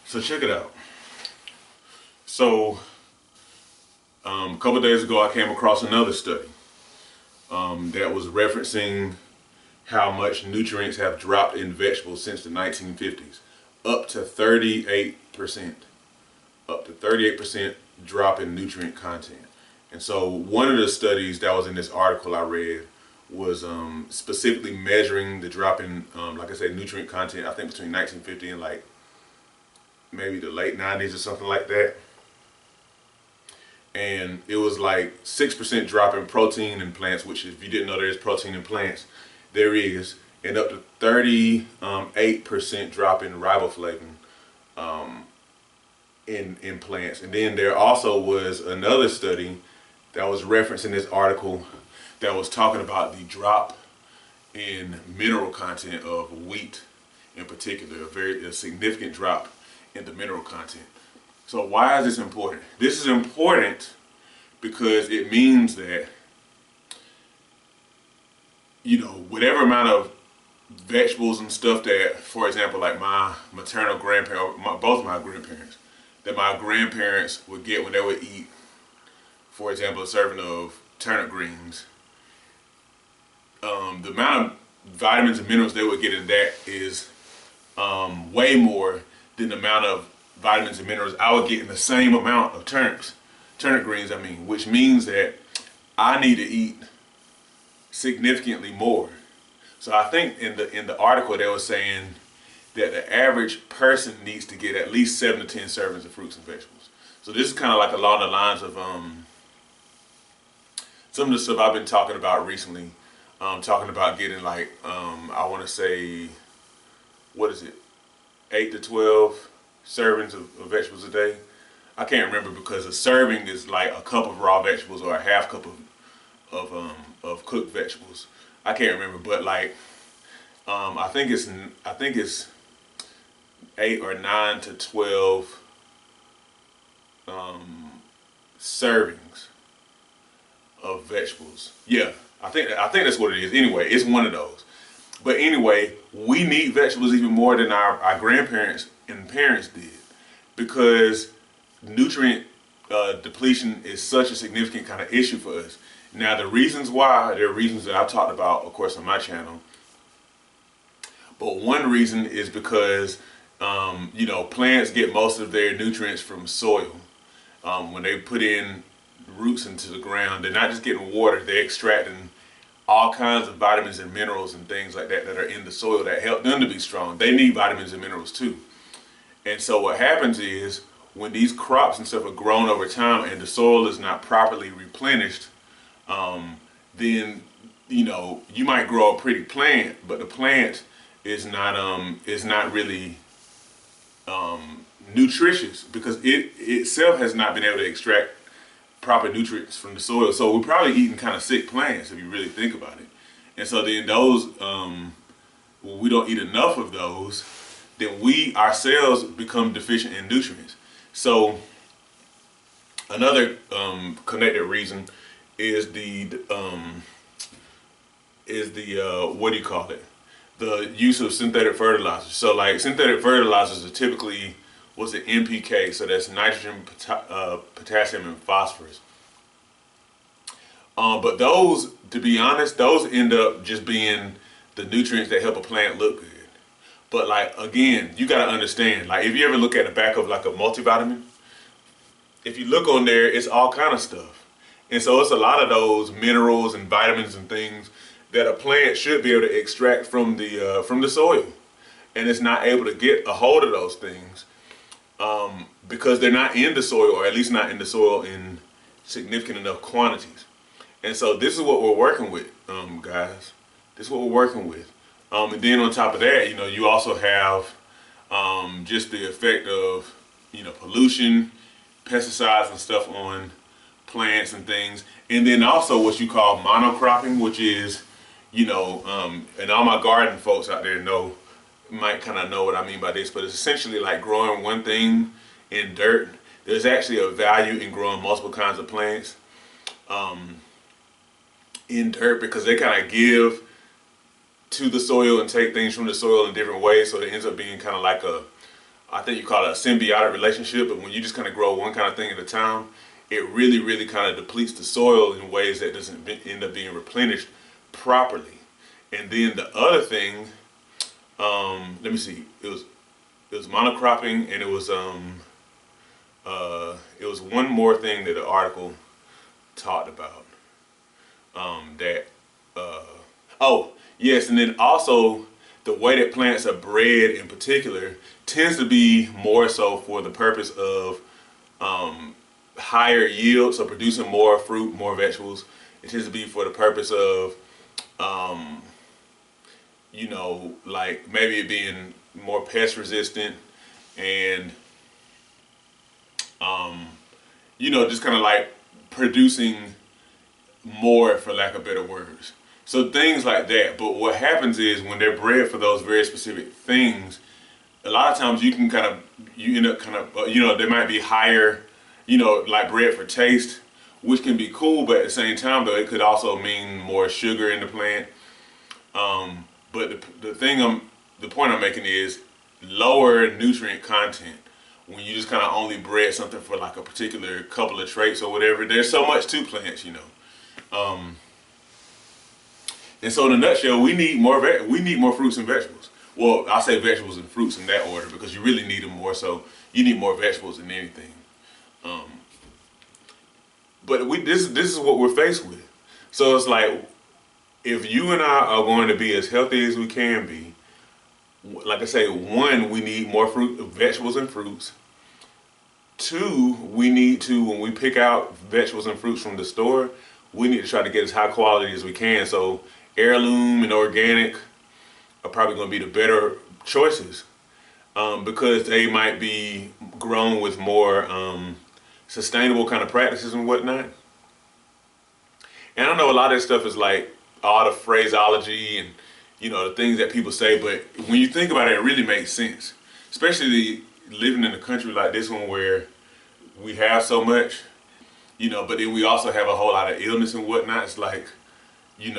So check it out. So a couple days ago, I came across another study that was referencing how much nutrients have dropped in vegetables since the 1950s, up to 38%. Up to 38% drop in nutrient content. And so one of the studies that was in this article I read was specifically measuring the drop in, like I said, nutrient content, I think between 1950 and like maybe the late 90s or something like that. And it was like 6% drop in protein in plants, which if you didn't know there is protein in plants, there is, and up to 38% drop in riboflavin in plants. And then there also was another study that was referenced in this article that was talking about the drop in mineral content of wheat in particular, a significant drop in the mineral content. So why is this important? This is important because it means that, you know, whatever amount of vegetables and stuff that, for example, like my maternal grandparent, both of my grandparents, that my grandparents would get when they would eat, for example, a serving of turnip greens, the amount of vitamins and minerals they would get in that is way more than the amount of vitamins and minerals I would get in the same amount of turnip greens, which means that I need to eat significantly more. So I think in the article they were saying that the average person needs to get at least 7 to 10 servings of fruits and vegetables. So this is kind of like along the lines of some of the stuff I've been talking about recently. Talking about getting like, I want to say, what is it, 8 to 12 servings of vegetables a day. I can't remember because a serving is like a cup of raw vegetables or a half cup of cooked vegetables. I can't remember, but like I think it's 8 or 9 to 12 servings of vegetables. Yeah, I think that's what it is. Anyway, it's one of those. But anyway, we need vegetables even more than our grandparents and parents did, because nutrient depletion is such a significant kind of issue for us. Now, the reasons why, there are reasons that I've talked about, of course, on my channel. But one reason is because, you know, plants get most of their nutrients from soil. When they put in roots into the ground, they're not just getting water, they're extracting all kinds of vitamins and minerals and things like that that are in the soil that help them to be strong. They need vitamins and minerals too. And so what happens is, when these crops and stuff are grown over time and the soil is not properly replenished, then, you know, you might grow a pretty plant, but the plant is not really nutritious, because it itself has not been able to extract proper nutrients from the soil. So we're probably eating kind of sick plants if you really think about it. And so then those, when we don't eat enough of those, then we ourselves become deficient in nutrients. So another connected reason is the what do you call it? The use of synthetic fertilizers. So like synthetic fertilizers are typically, what's it, NPK, so that's nitrogen, potassium, and phosphorus. But those, to be honest, those end up just being the nutrients that help a plant look good. But like, again, you gotta understand, like if you ever look at the back of like a multivitamin, if you look on there, it's all kind of stuff. And so it's a lot of those minerals and vitamins and things that a plant should be able to extract from the soil. And it's not able to get a hold of those things because they're not in the soil, or at least not in the soil in significant enough quantities. And so this is what we're working with, guys. This is what we're working with. And then on top of that, you know, you also have just the effect of, you know, pollution, pesticides and stuff on plants and things. And then also what you call monocropping, which is, you know, and all my garden folks out there might kind of know what I mean by this, but it's essentially like growing one thing in dirt. There's actually a value in growing multiple kinds of plants in dirt, because they kind of give to the soil and take things from the soil in different ways. So it ends up being kind of like I think you call it a symbiotic relationship, but when you just kind of grow one kind of thing at a time, it really, really kind of depletes the soil in ways that doesn't end up being replenished properly. And then the other thing, let me see, it was monocropping, and it was one more thing that the article talked about. That oh yes, and then also the way that plants are bred in particular tends to be more so for the purpose of higher yield, so producing more fruit, more vegetables. It tends to be for the purpose of like maybe it being more pest resistant and just kind of like producing more, for lack of better words. So things like that. But what happens is when they're bred for those very specific things, a lot of times you end up kind of they might be higher, like bred for taste, which can be cool, but at the same time though it could also mean more sugar in the plant. But the point I'm making is lower nutrient content when you just kind of only bred something for like a particular couple of traits or whatever. There's so much to plants. And so in a nutshell, we need more fruits and vegetables. Well, I say vegetables and fruits in that order because you really need them more. So you need more vegetables than anything. But this is what we're faced with. So it's like if you and I are going to be as healthy as we can be, like I say, one, we need more vegetables and fruits. Two, we need to, when we pick out vegetables and fruits from the store, we need to try to get as high quality as we can. So heirloom and organic are probably going to be the better choices because they might be grown with more sustainable kind of practices and whatnot. And I know a lot of this stuff is like all the phraseology and the things that people say, but when you think about it, it really makes sense. Especially living in a country like this one where we have so much, but then we also have a whole lot of illness and whatnot. It's like, we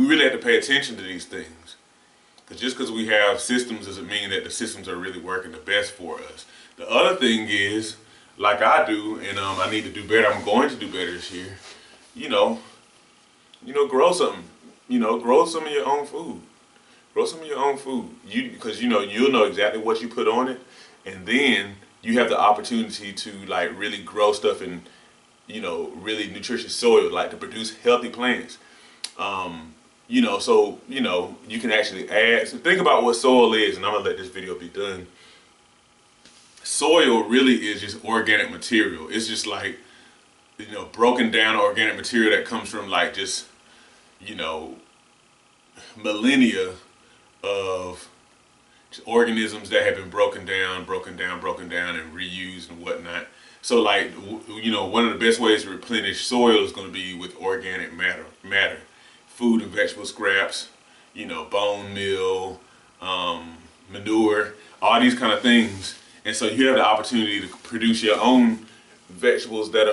really have to pay attention to these things. Because just because we have systems doesn't mean that the systems are really working the best for us. The other thing is, like I do, and I need to do better. I'm going to do better this year. Grow something. Grow some of your own food. Grow some of your own food. Because you'll know exactly what you put on it, and then you have the opportunity to like really grow stuff in, really nutritious soil, like to produce healthy plants. So you can actually add. So think about what soil is, and I'm gonna let this video be done. Soil really is just organic material. It's just like broken down organic material that comes from like just millennia of organisms that have been broken down, and reused and whatnot. So like, one of the best ways to replenish soil is going to be with organic matter, food and vegetable scraps, bone meal, manure, all these kind of things. And so you have the opportunity to produce your own vegetables that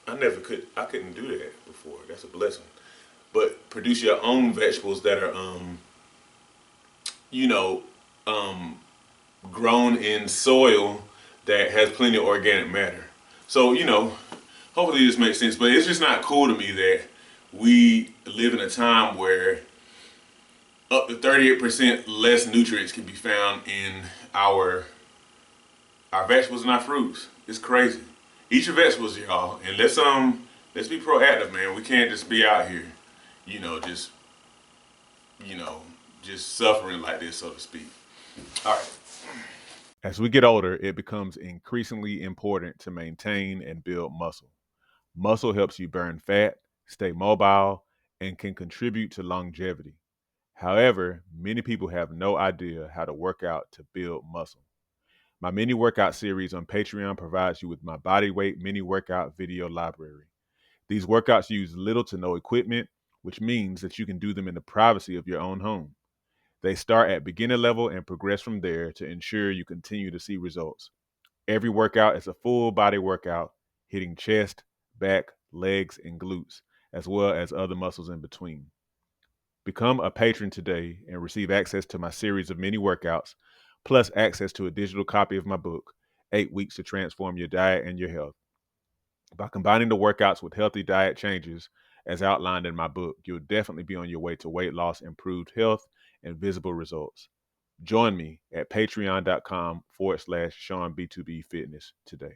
I couldn't do that before. That's a blessing. But produce your own vegetables that are grown in soil that has plenty of organic matter. So, hopefully this makes sense, but it's just not cool to me that we live in a time where up to 38% less nutrients can be found in our vegetables and our fruits. It's crazy. Eat your vegetables, y'all, and let's be proactive, man. We can't just be out here, just just suffering like this, so to speak. All right. As we get older, it becomes increasingly important to maintain and build muscle. Muscle helps you burn fat, stay mobile, and can contribute to longevity. However, many people have no idea how to work out to build muscle. My mini workout series on Patreon provides you with my body weight mini workout video library. These workouts use little to no equipment, which means that you can do them in the privacy of your own home. They start at beginner level and progress from there to ensure you continue to see results. Every workout is a full body workout, hitting chest, back, legs, and glutes, as well as other muscles in between. Become a patron today and receive access to my series of mini workouts, plus access to a digital copy of my book, 8 Weeks to Transform Your Diet and Your Health. By combining the workouts with healthy diet changes, as outlined in my book, you'll definitely be on your way to weight loss, improved health, and visible results. Join me at patreon.com/SeanB2B Fitness today.